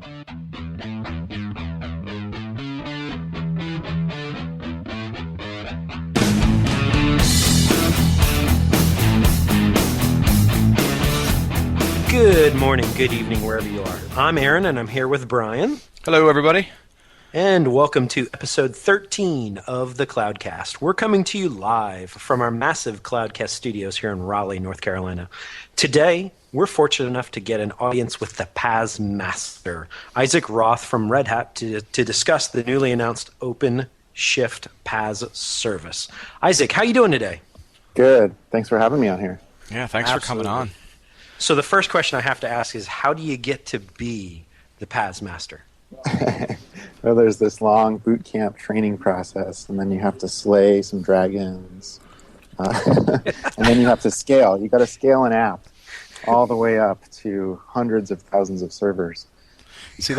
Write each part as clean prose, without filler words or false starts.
Good morning, good evening, wherever you are. I'm Aaron, and I'm here with Brian. Hello, everybody. And welcome to episode 13 of the Cloudcast. We're coming to you live from our massive Cloudcast studios here in Raleigh, North Carolina. Today, we're fortunate enough to get an audience with the PaaS master, Issac Roth from RedHat, to discuss the newly announced OpenShift PaaS service. Issac, how you doing today? Good. Thanks for having me on here. Yeah, thanks for coming on. So the first question I have to ask is, how do you get to be the PaaS master? Well, there's this long boot camp training process, and then you have to slay some dragons, and then you have to scale. You got to scale an app all the way up to hundreds of thousands of servers. See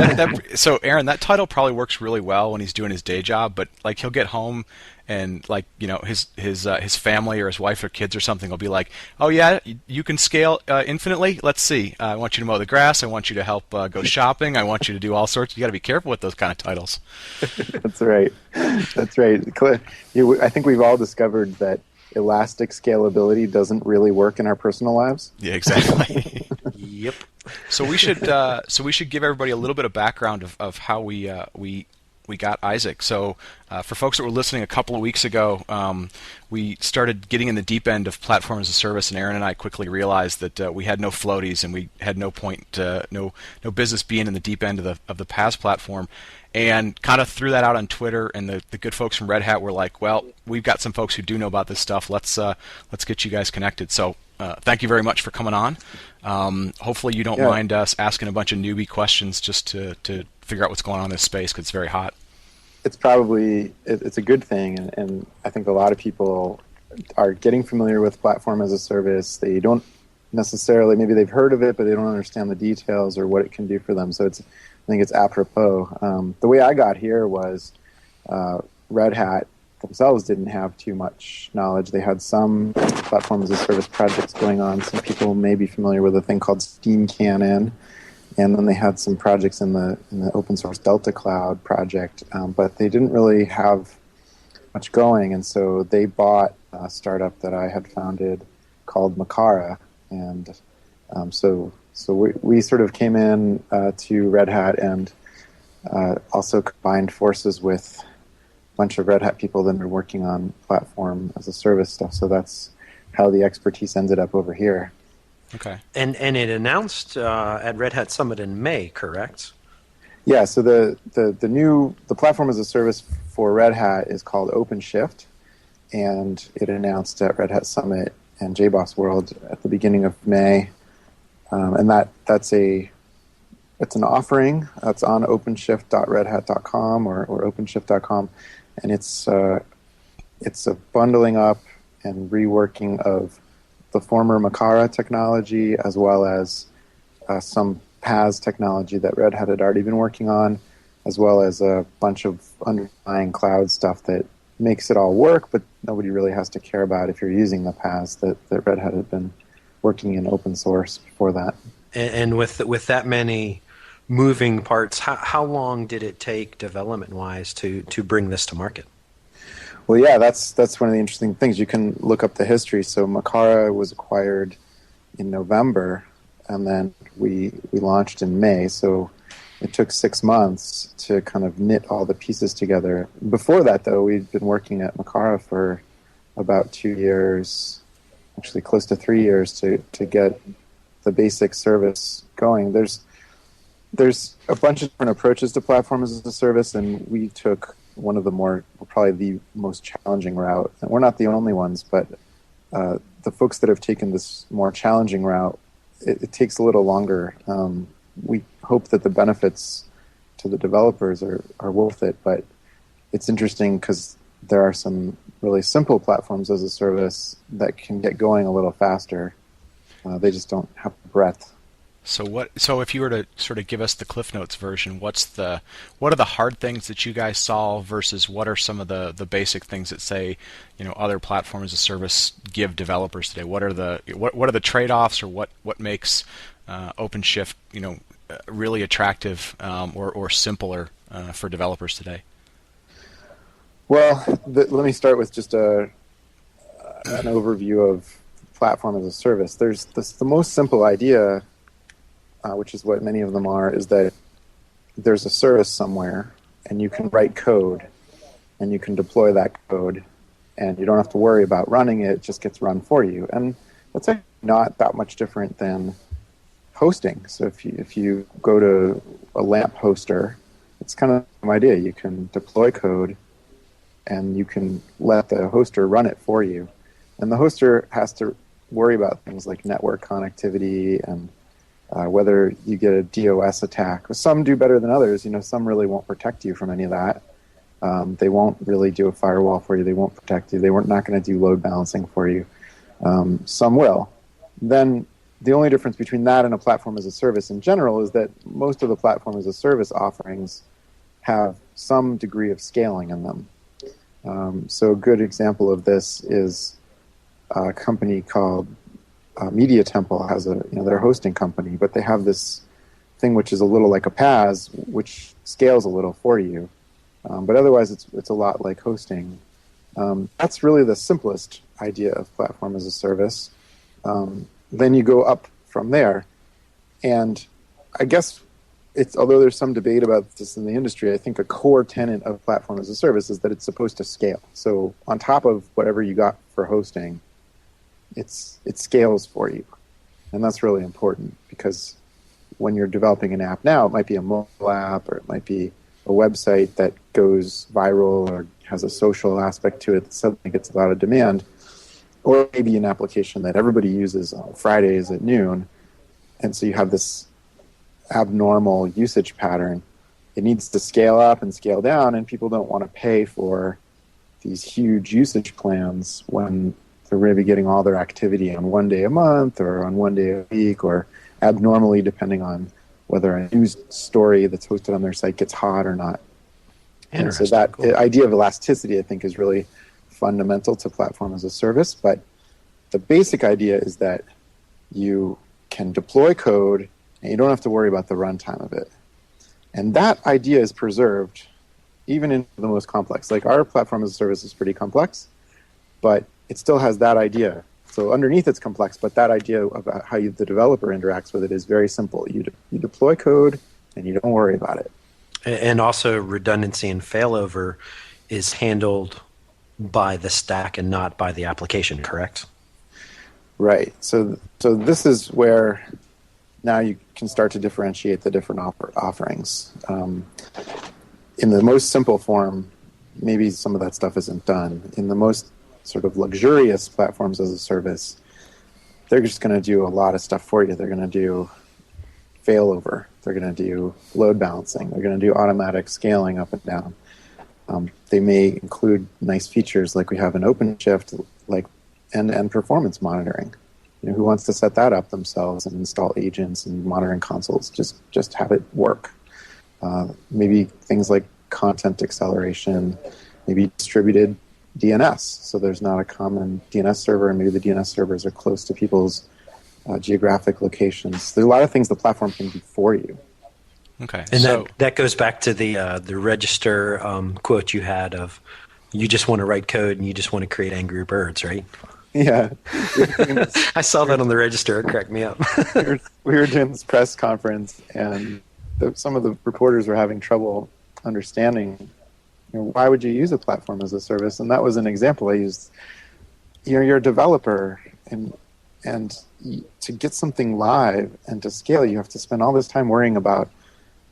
so Aaron, that title probably works really well when he's doing his day job, but like he'll get home and like his family or his wife or kids or something will be like, "Oh yeah, you can scale infinitely. Let's see. I want you to mow the grass. I want you to help go shopping. I want you to do all sorts." You got to be careful with those kind of titles. That's right. That's right. I think we've all discovered that elastic scalability doesn't really work in our personal lives. Yeah, exactly. Yep. So we should give everybody a little bit of background of how we got Issac. So for folks that were listening a couple of weeks ago, we started getting in the deep end of platform as a service, and Aaron and I quickly realized that we had no floaties and we had no business being in the deep end of the PaaS platform. And kind of threw that out on Twitter, and the good folks from RedHat were like, "Well, we've got some folks who do know about this stuff. Let's get you guys connected." So thank you very much for coming on. Hopefully you don't mind us asking a bunch of newbie questions just to figure out what's going on in this space, because it's very hot. It's probably it's a good thing, and I think a lot of people are getting familiar with platform as a service. They don't necessarily, maybe they've heard of it, but they don't understand the details or what it can do for them. So I think it's apropos. The way I got here was Red Hat themselves didn't have too much knowledge. They had some platform as a service projects going on. Some people may be familiar with a thing called Steam Cannon, and then they had some projects in the open source Delta Cloud project, but they didn't really have much going, and so they bought a startup that I had founded called Makara, and so we sort of came in to Red Hat and also combined forces with a bunch of Red Hat people that are working on platform as a service stuff. So that's how the expertise ended up over here. Okay. And it announced at Red Hat Summit in May, correct? Yeah. So the platform as a service for Red Hat is called OpenShift, and it announced at Red Hat Summit and JBoss World at the beginning of May. And it's an offering that's on openshift.redhat.com or openshift.com, and it's a bundling up and reworking of the former Makara technology as well as some PaaS technology that Red Hat had already been working on, as well as a bunch of underlying cloud stuff that makes it all work, but nobody really has to care about if you're using the PaaS that Red Hat had been working in open source before that. And with that many moving parts, how long did it take development-wise to bring this to market? Well, yeah, that's one of the interesting things. You can look up the history. So Makara was acquired in November, and then we launched in May. So it took 6 months to kind of knit all the pieces together. Before that, though, we'd been working at Makara for about 2 years, actually close to 3 years, to get the basic service going. There's a bunch of different approaches to platform as a service, and we took one of the probably the most challenging route. And we're not the only ones, but the folks that have taken this more challenging route, it takes a little longer. We hope that the benefits to the developers are worth it, but it's interesting because there are some really simple platforms as a service that can get going a little faster. They just don't have the breadth. So if you were to sort of give us the Cliff Notes version, what are the hard things that you guys solve versus what are some of the basic things that say, other platforms as a service give developers today? What are the trade-offs, or what makes OpenShift really attractive or simpler for developers today? Well, let me start with just an overview of platform as a service. There's the most simple idea, which is what many of them are, is that there's a service somewhere, and you can write code, and you can deploy that code, and you don't have to worry about running it. It just gets run for you. And that's actually not that much different than hosting. So if you go to a LAMP hoster, it's kind of the same idea. You can deploy code, and you can let the hoster run it for you. And the hoster has to worry about things like network connectivity and whether you get a DOS attack. Some do better than others. Some really won't protect you from any of that. They won't really do a firewall for you. They won't protect you. They were not going to do load balancing for you. Some will. Then the only difference between that and a platform as a service in general is that most of the platform as a service offerings have some degree of scaling in them. So a good example of this is a company called Media Temple has they're a hosting company, but they have this thing which is a little like a PaaS, which scales a little for you. But otherwise, it's a lot like hosting. That's really the simplest idea of platform as a service. Then you go up from there, and I guess although there's some debate about this in the industry, I think a core tenet of platform as a service is that it's supposed to scale. So on top of whatever you got for hosting, it scales for you, and that's really important because when you're developing an app now, it might be a mobile app or it might be a website that goes viral or has a social aspect to it that suddenly gets a lot of demand, or maybe an application that everybody uses on Fridays at noon, and so you have this abnormal usage pattern. It needs to scale up and scale down, and people don't want to pay for these huge usage plans when they're going to be getting all their activity on one day a month or on one day a week or abnormally depending on whether a news story that's hosted on their site gets hot or not. And so that idea of elasticity, I think, is really fundamental to platform as a service. But the basic idea is that you can deploy code and you don't have to worry about the runtime of it. And that idea is preserved even in the most complex. Like our platform as a service is pretty complex, but it still has that idea. So underneath it's complex, but that idea about how the developer interacts with it is very simple. You deploy code and you don't worry about it. And also redundancy and failover is handled by the stack and not by the application, correct? Right. So this is where now you can start to differentiate the different offerings. In the most simple form, maybe some of that stuff isn't done. In the most sort of luxurious platforms as a service, they're just going to do a lot of stuff for you. They're going to do failover. They're going to do load balancing. They're going to do automatic scaling up and down. They may include nice features like we have in OpenShift, like end-to-end performance monitoring. Who wants to set that up themselves and install agents and monitoring consoles? Just have it work. Maybe things like content acceleration, maybe distributed DNS. So there's not a common DNS server, and maybe the DNS servers are close to people's geographic locations. There's a lot of things the platform can do for you. Okay, and that goes back to the register quote you had of, you just want to write code and you just want to create angry birds, right? Yeah. I saw that on the register. It cracked me up. we were doing this press conference, and some of the reporters were having trouble understanding, why would you use a platform as a service? And that was an example I used. You're a developer, and to get something live and to scale, you have to spend all this time worrying about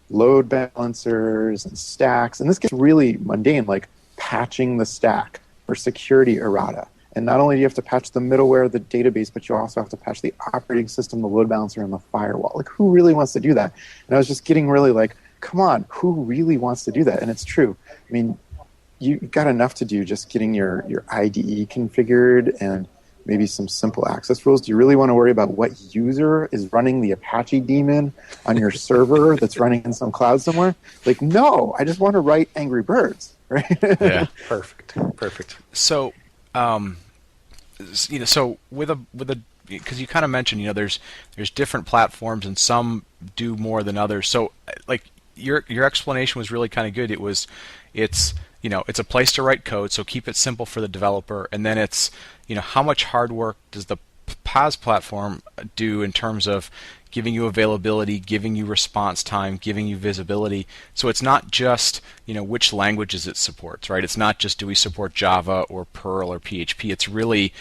load balancers and stacks. And this gets really mundane, like patching the stack for security errata. And not only do you have to patch the middleware, the database, but you also have to patch the operating system, the load balancer, and the firewall. Like, who really wants to do that? And I was just getting really like, come on, who really wants to do that? And it's true. I mean, you've got enough to do just getting your IDE configured and maybe some simple access rules. Do you really want to worry about what user is running the Apache daemon on your server that's running in some cloud somewhere? Like, no, I just want to write Angry Birds, right? Yeah, perfect. So, so with a because you kind of mentioned, there's different platforms and some do more than others. So like your explanation was really kind of good. It's a place to write code, so keep it simple for the developer, and then it's how much hard work does the PaaS platform do in terms of giving you availability, giving you response time, giving you visibility. So it's not just which languages it supports, right? It's not just do we support Java or Perl or PHP. It's really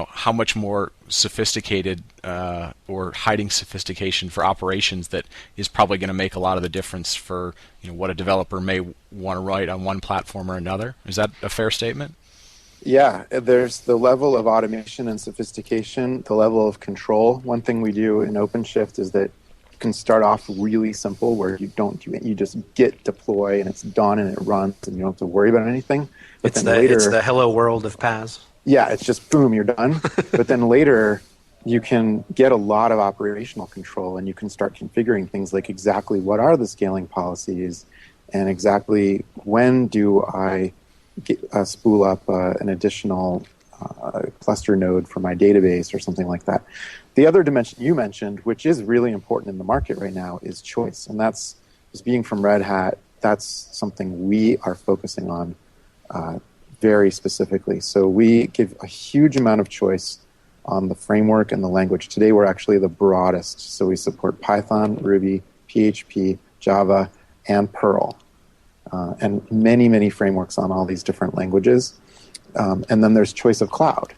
how much more sophisticated or hiding sophistication for operations that is probably going to make a lot of the difference for what a developer may want to write on one platform or another. Is that a fair statement? Yeah, there's the level of automation and sophistication, the level of control. One thing we do in OpenShift is that you can start off really simple, where you just git deploy and it's done and it runs and you don't have to worry about anything. But it's the hello world of PaaS. Yeah, it's just boom, you're done. But then later you can get a lot of operational control and you can start configuring things like exactly what are the scaling policies and exactly when do I spool up an additional cluster node for my database or something like that. The other dimension you mentioned, which is really important in the market right now, is choice. And that's, as being from Red Hat, that's something we are focusing on very specifically. So we give a huge amount of choice on the framework and the language. Today we're actually the broadest. So we support Python, Ruby, PHP, Java, and Perl. And many, many frameworks on all these different languages. And then there's choice of cloud.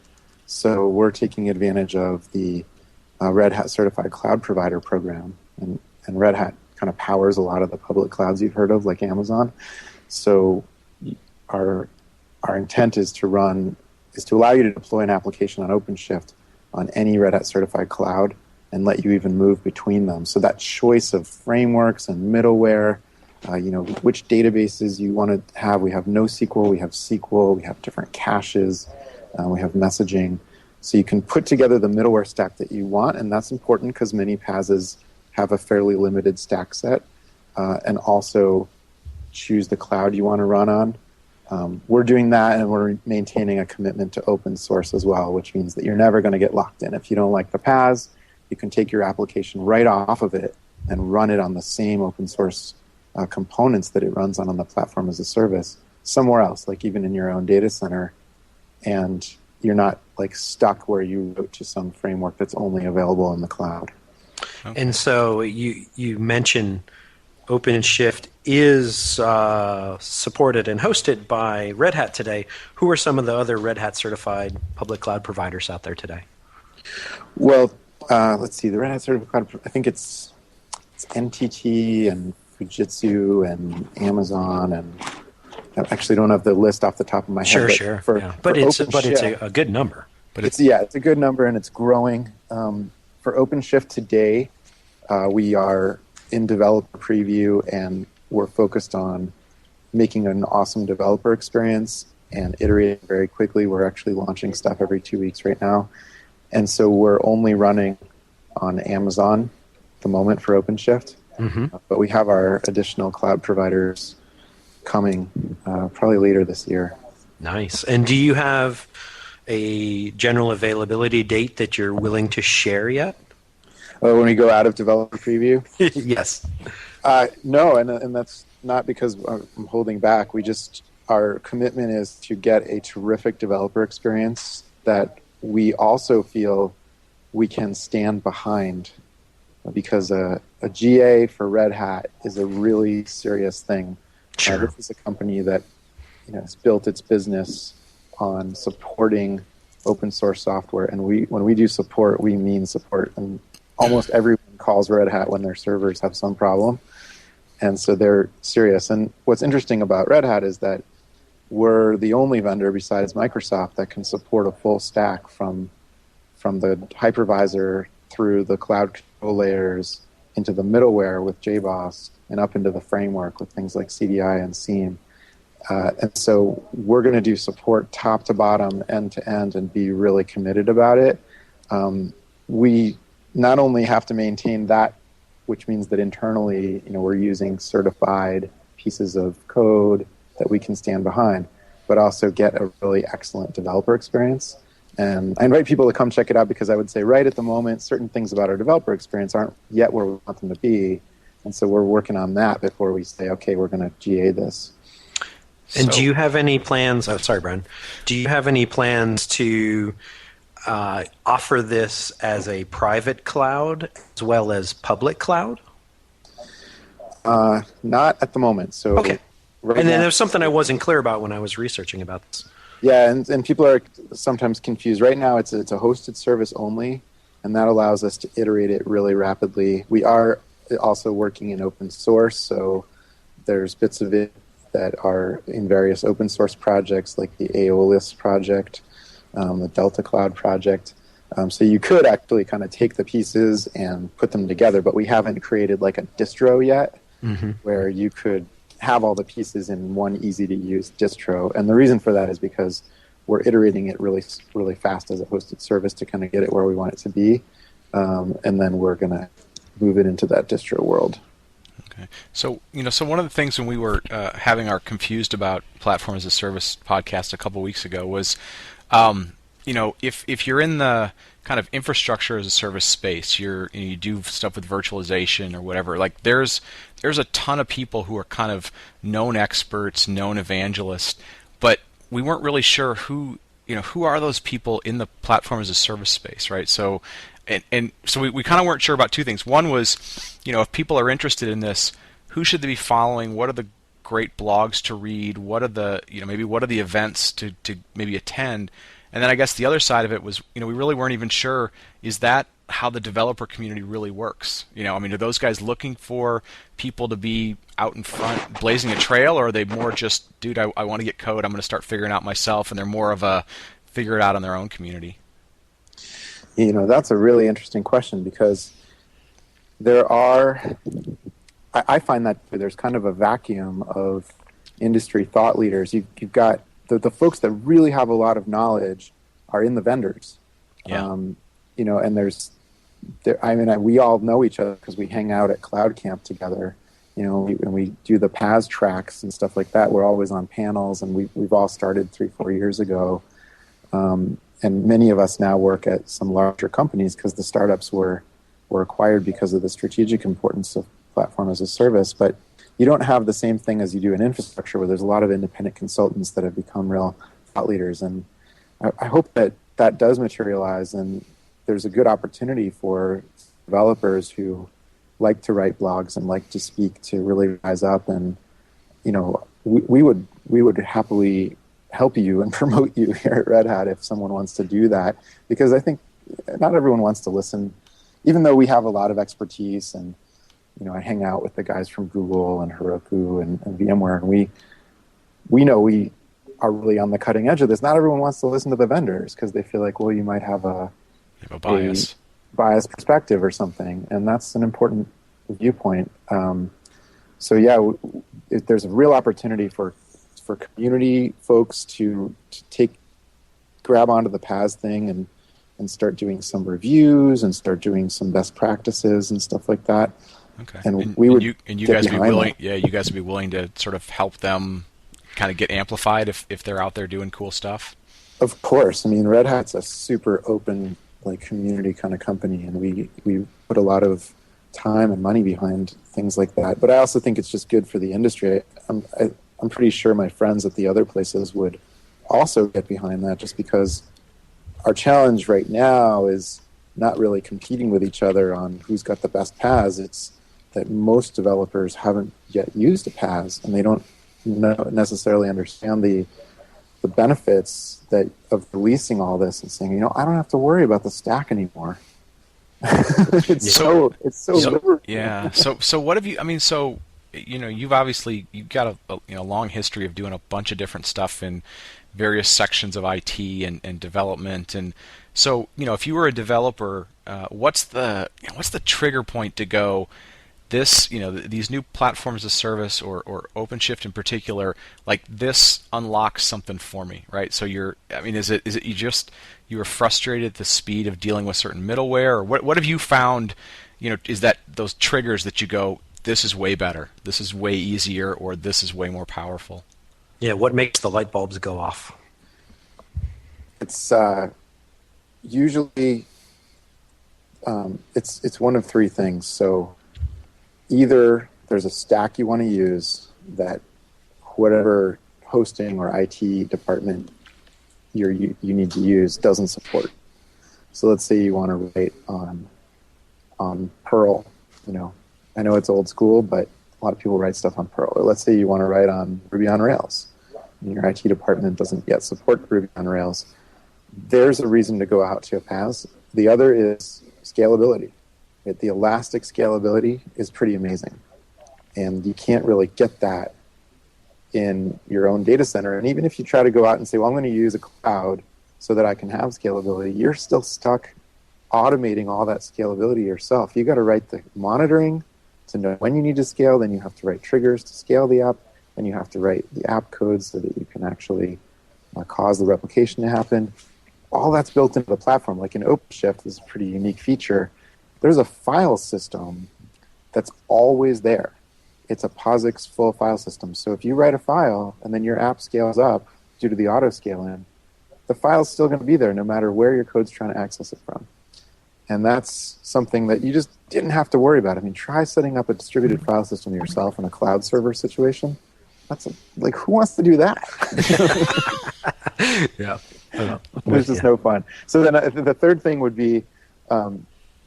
So we're taking advantage of the Red Hat Certified Cloud Provider program. And Red Hat kind of powers a lot of the public clouds you've heard of, like Amazon. So our intent is to allow you to deploy an application on OpenShift on any Red Hat Certified Cloud and let you even move between them. So that choice of frameworks and middleware, which databases you want to have. We have NoSQL, we have SQL, we have different caches, we have messaging. So you can put together the middleware stack that you want, and that's important because many PaaSes have a fairly limited stack set, and also choose the cloud you want to run on. We're doing that, and we're maintaining a commitment to open source as well, which means that you're never going to get locked in. If you don't like the PaaS, you can take your application right off of it and run it on the same open source components that it runs on the platform as a service somewhere else, like even in your own data center, and you're not like stuck where you wrote to some framework that's only available in the cloud. Okay. And so you mentioned OpenShift is supported and hosted by Red Hat today. Who are some of the other Red Hat certified public cloud providers out there today? Well, let's see. The Red Hat certified cloud, I think it's NTT and Fujitsu and Amazon, and I actually don't have the list off the top of my head. Sure. But it's a good number. But it's a good number, and it's growing. For OpenShift today, we are in developer preview, and we're focused on making an awesome developer experience and iterating very quickly. We're actually launching stuff every 2 weeks right now, and so we're only running on Amazon at the moment for OpenShift. Mm-hmm. But we have our additional cloud providers coming probably later this year. Nice. And do you have a general availability date that you're willing to share yet? Oh, when we go out of developer preview? Yes. No, and that's not because I'm holding back. Our commitment is to get a terrific developer experience that we also feel we can stand behind, because a GA for Red Hat is a really serious thing. Sure. This is a company that has built its business on supporting open source software, and when we do support, we mean support. And almost everyone calls Red Hat when their servers have some problem, and so they're serious. And what's interesting about Red Hat is that we're the only vendor besides Microsoft that can support a full stack from the hypervisor through the cloud control layers into the middleware with JBoss and up into the framework with things like CDI and Seam. And so we're going to do support top to bottom, end to end, and be really committed about it. We not only have to maintain that, which means that internally, we're using certified pieces of code that we can stand behind, but also get a really excellent developer experience. And I invite people to come check it out because I would say right at the moment, certain things about our developer experience aren't yet where we want them to be. And so we're working on that before we say, okay, we're going to GA this. And do you have any plans? Oh, sorry, Brian. Do you have any plans to offer this as a private cloud as well as public cloud? Not at the moment. So okay. Right and then there's something I wasn't clear about when I was researching about this. Yeah, and people are sometimes confused. Right now, it's a hosted service only, and that allows us to iterate it really rapidly. We are also working in open source, so there's bits of it that are in various open source projects, like the Aeolus project, the Delta Cloud project. So you could actually kind of take the pieces and put them together, but we haven't created like a distro yet, where you could have all the pieces in one easy-to-use distro. And the reason for that is because we're iterating it really, really fast as a hosted service to kind of get it where we want it to be. And then we're going to move it into that distro world. Okay. So, so one of the things when we were having our Confused About Platform as a Service podcast a couple weeks ago was, if you're in the kind of infrastructure as a service space, you do stuff with virtualization or whatever, like there's a ton of people who are kind of known experts, known evangelists, but we weren't really sure who are those people in the platform as a service space, right? So and so we kind of weren't sure about two things. One was, if people are interested in this, who should they be following? What are the great blogs to read? What are the maybe what are the events to maybe attend? And then I guess the other side of it was, we really weren't even sure, is that how the developer community really works? Are those guys looking for people to be out in front blazing a trail, or are they more just, dude, I want to get code, I'm going to start figuring it out myself, and they're more of a figure it out in their own community? That's a really interesting question, because there are, I find that there's kind of a vacuum of industry thought leaders. You've got the folks that really have a lot of knowledge are in the vendors. Yeah. And we all know each other because we hang out at Cloud Camp together, and we do the PaaS tracks and stuff like that. We're always on panels, and we've all started 3-4 years ago. And many of us now work at some larger companies because the startups were acquired because of the strategic importance of platform as a service. But you don't have the same thing as you do in infrastructure, where there's a lot of independent consultants that have become real thought leaders. And I hope that does materialize, and there's a good opportunity for developers who like to write blogs and like to speak to really rise up. And we would happily help you and promote you here at Red Hat if someone wants to do that, because I think not everyone wants to listen, even though we have a lot of expertise. And I hang out with the guys from Google and Heroku and VMware, and we know we are really on the cutting edge of this. Not everyone wants to listen to the vendors because they feel like, well, you might have a biased perspective or something, and that's an important viewpoint. So yeah, there's a real opportunity for community folks to grab onto the PaaS thing and start doing some reviews and start doing some best practices and stuff like that. Okay. And you guys be willing? Yeah, you guys would be willing to sort of help them kind of get amplified if they're out there doing cool stuff. Of course. Red Hat's a super open community kind of company, and we put a lot of time and money behind things like that. But I also think it's just good for the industry. I'm pretty sure my friends at the other places would also get behind that, just because our challenge right now is not really competing with each other on who's got the best PaaS. It's that most developers haven't yet used a PaaS, and they don't necessarily understand the benefits of releasing all this and saying, I don't have to worry about the stack anymore. It's so yeah. So what have you? You've got a long history of doing a bunch of different stuff in various sections of IT and development, and so if you were a developer, what's the trigger point to go, this these new platforms as a service or OpenShift in particular, like this unlocks something for me, right? So is it you were frustrated at the speed of dealing with certain middleware, or what have you found? Is that those triggers that you go, this is way better, this is way easier, or this is way more powerful? Yeah, what makes the light bulbs go off? It's usually it's one of three things. So either there's a stack you want to use that whatever hosting or IT department you need to use doesn't support. So let's say you want to write on Perl. I know it's old school, but a lot of people write stuff on Perl. Or let's say you want to write on Ruby on Rails, and your IT department doesn't yet support Ruby on Rails. There's a reason to go out to a PaaS. The other is scalability. The elastic scalability is pretty amazing, and you can't really get that in your own data center. And even if you try to go out and say, well, I'm going to use a cloud so that I can have scalability, you're still stuck automating all that scalability yourself. You got to write the monitoring to know when you need to scale, then you have to write triggers to scale the app, then you have to write the app code so that you can actually cause the replication to happen. All that's built into the platform. Like in OpenShift, this is a pretty unique feature. There's a file system that's always there. It's a POSIX full file system. So if you write a file and then your app scales up due to the auto scaling, the file's still going to be there no matter where your code's trying to access it from. And that's something that you just didn't have to worry about. I mean, try setting up a distributed file system yourself in a cloud server situation. Like, who wants to do that? Yeah. There's just no fun. So then the third thing would be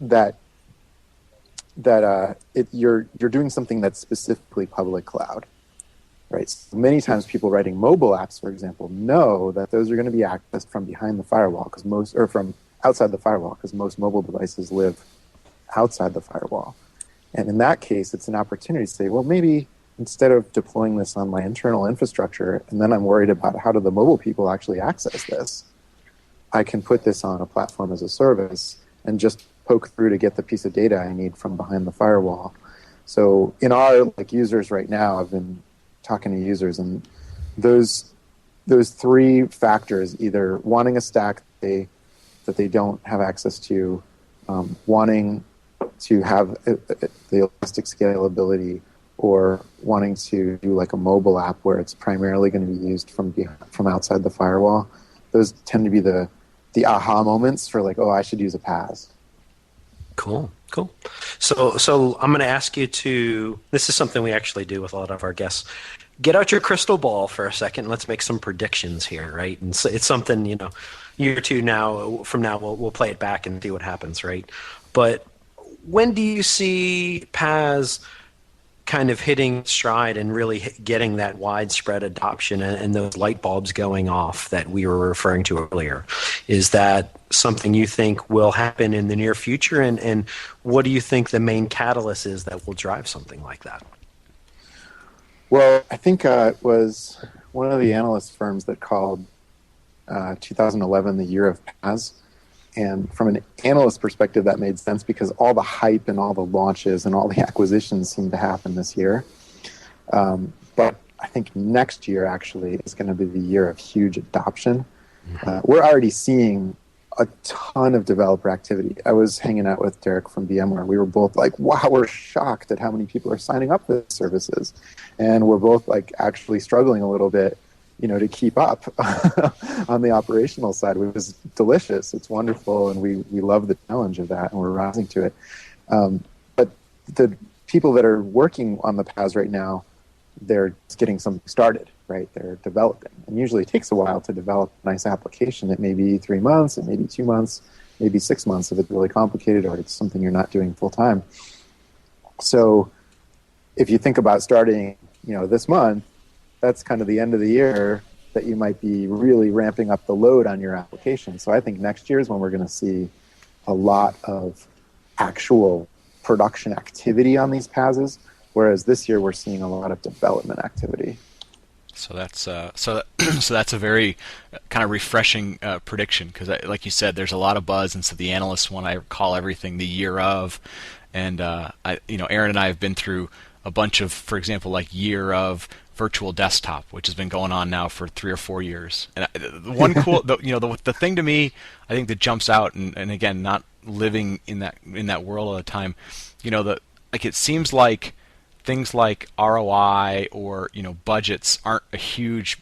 that you're doing something that's specifically public cloud, right? So many times people writing mobile apps, for example, know that those are going to be accessed from behind the firewall from outside the firewall, because most mobile devices live outside the firewall. And in that case, it's an opportunity to say, well, maybe instead of deploying this on my internal infrastructure, and then I'm worried about how do the mobile people actually access this, I can put this on a platform as a service and just poke through to get the piece of data I need from behind the firewall. So in our users right now, I've been talking to users, and those three factors, either wanting a stack that they don't have access to, wanting to have the elastic scalability, or wanting to do like a mobile app where it's primarily going to be used from outside the firewall, those tend to be the aha moments for like, oh, I should use a PaaS. Cool. So I'm going to ask you to, this is something we actually do with a lot of our guests. Get out your crystal ball for a second. Let's make some predictions here, right? And so it's something, year or two from now, we'll play it back and see what happens, right? But when do you see PaaS kind of hitting stride and really getting that widespread adoption and those light bulbs going off that we were referring to earlier? Is that something you think will happen in the near future? And what do you think the main catalyst is that will drive something like that? Well, I think it was one of the analyst firms that called 2011 the year of PaaS. And from an analyst perspective, that made sense because all the hype and all the launches and all the acquisitions seem to happen this year. But I think next year actually is going to be the year of huge adoption. We're already seeing a ton of developer activity. I was hanging out with Derek from VMware. We were both like, wow, we're shocked at how many people are signing up for services. And we're both like actually struggling a little bit, to keep up on the operational side, which is delicious. It's wonderful, and we love the challenge of that, and we're rising to it. But the people that are working on the PaaS right now, they're just getting something started, right? They're developing. And usually it takes a while to develop a nice application. It may be 3 months, it may be 2 months, maybe 6 months if it's really complicated or it's something you're not doing full time. So if you think about starting, this month, that's kind of the end of the year that you might be really ramping up the load on your application. So I think next year is when we're going to see a lot of actual production activity on these PaaSes, whereas this year we're seeing a lot of development activity. So that's so that's a very kind of refreshing prediction because, like you said, there's a lot of buzz, and so the analysts want to call everything the year of. And Aaron and I have been through a bunch of, for example, like year of virtual desktop, which has been going on now for 3 or 4 years. And the one cool, the thing to me, I think that jumps out, and again, not living in that world all the time, it seems like things like ROI or budgets aren't a huge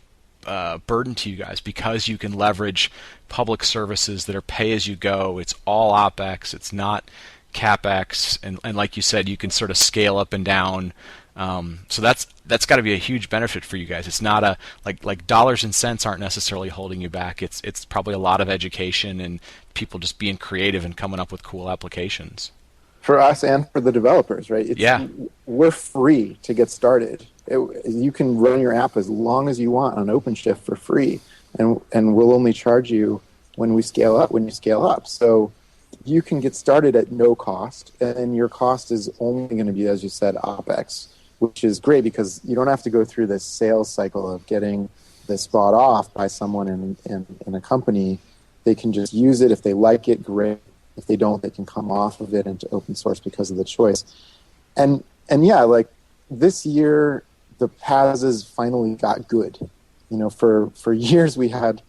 burden to you guys because you can leverage public services that are pay-as-you-go. It's all OpEx. It's not CapEx. And like you said, you can sort of scale up and down. So that's got to be a huge benefit for you guys. It's not a like dollars and cents aren't necessarily holding you back. It's probably a lot of education and people just being creative and coming up with cool applications. For us and for the developers, right? We're free to get started. You can run your app as long as you want on OpenShift for free, and we'll only charge you when you scale up. So you can get started at no cost, and your cost is only going to be, as you said, OpEx, which is great because you don't have to go through this sales cycle of getting this bought off by someone in a company. They can just use it. If they like it, great. If they don't, they can come off of it into open source because of the choice. And yeah, like this year, the PaaSes finally got good. For years we had,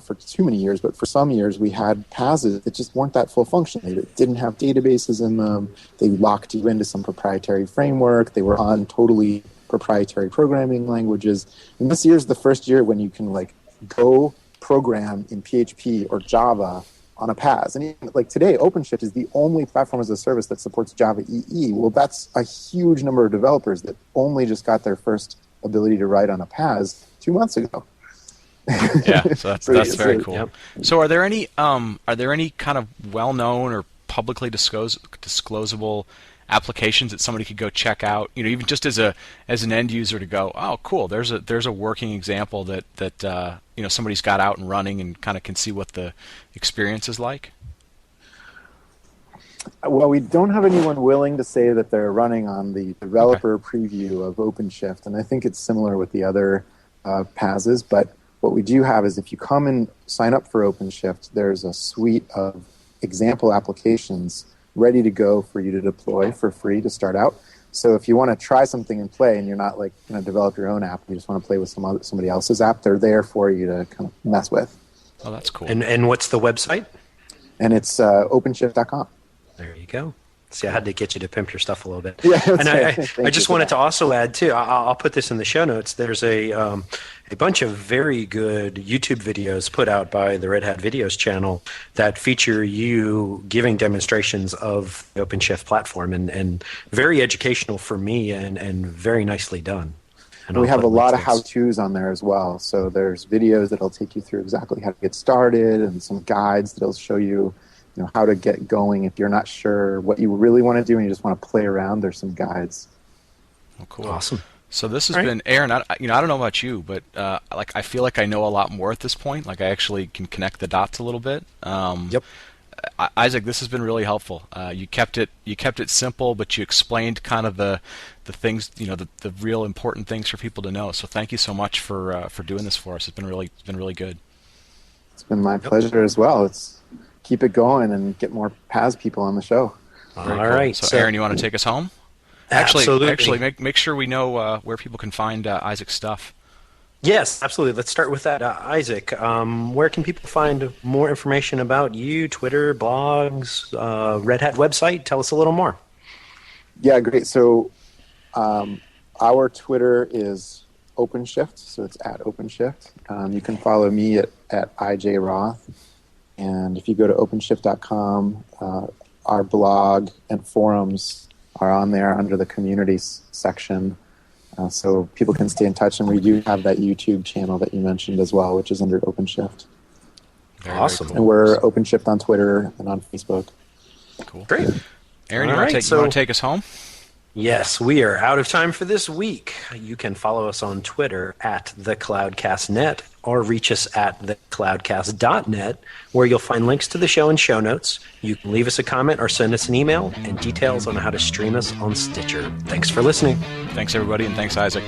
for too many years, but for some years we had PaaSes that just weren't that full function. They didn't have databases in them. They locked you into some proprietary framework. They were on totally proprietary programming languages. And this year's the first year when you can like go program in PHP or Java on a PaaS. And even, like today, OpenShift is the only platform as a service that supports Java EE. Well, that's a huge number of developers that only just got their first ability to write on a PaaS 2 months ago. Yeah, so that's very cool. Yep. So are there any kind of well-known or publicly disclosable applications that somebody could go check out? Even just as an end user to go, oh, cool. There's a working example that somebody's got out and running and kind of can see what the experience is like. Well, we don't have anyone willing to say that they're running on the developer preview of OpenShift, and I think it's similar with the other PaaSes. But what we do have is if you come and sign up for OpenShift, there's a suite of example applications ready to go for you to deploy for free to start out. So if you want to try something and play, and you're not like going to develop your own app, you just want to play with somebody else's app, they're there for you to kind of mess with. Oh, that's cool. And what's the website? And it's OpenShift.com. There you go. See, I had to get you to pimp your stuff a little bit. Yeah, and I just wanted to also add, too, I'll put this in the show notes. There's a bunch of very good YouTube videos put out by the Red Hat Videos channel that feature you giving demonstrations of the OpenShift platform, and very educational for me and very nicely done. And we have a lot of those. how-tos on there as well. So there's videos that'll take you through exactly how to get started and some guides that'll show you how to get going if you're not sure what you really want to do and you just want to play around. There's some guides. Oh, cool. Awesome. So this has been Aaron. I don't know about you, but I feel like I know a lot more at this point. Like I actually can connect the dots a little bit. Yep. Isaac, this has been really helpful. You kept it simple, but you explained kind of the things, the real important things for people to know. So thank you so much for doing this for us. It's been really good. It's been my pleasure as well. Keep it going and get more PaaS people on the show. All right. So Aaron, you want to take us home? Absolutely. Actually, make sure we know where people can find Isaac's stuff. Yes, absolutely. Let's start with that. Isaac, where can people find more information about you, Twitter, blogs, Red Hat website? Tell us a little more. Yeah, great. So our Twitter is OpenShift, so it's at OpenShift. You can follow me at IJ Roth. And if you go to OpenShift.com, our blog and forums are on there under the communities section. So people can stay in touch. And we do have that YouTube channel that you mentioned as well, which is under OpenShift. Awesome. And we're OpenShift on Twitter and on Facebook. Cool. Great. Aaron, you want to take us home? Yes, we are out of time for this week. You can follow us on Twitter at TheCloudcastNet or reach us at thecloudcast.net, where you'll find links to the show and show notes. You can leave us a comment or send us an email and details on how to stream us on Stitcher. Thanks for listening. Thanks, everybody, and thanks, Isaac.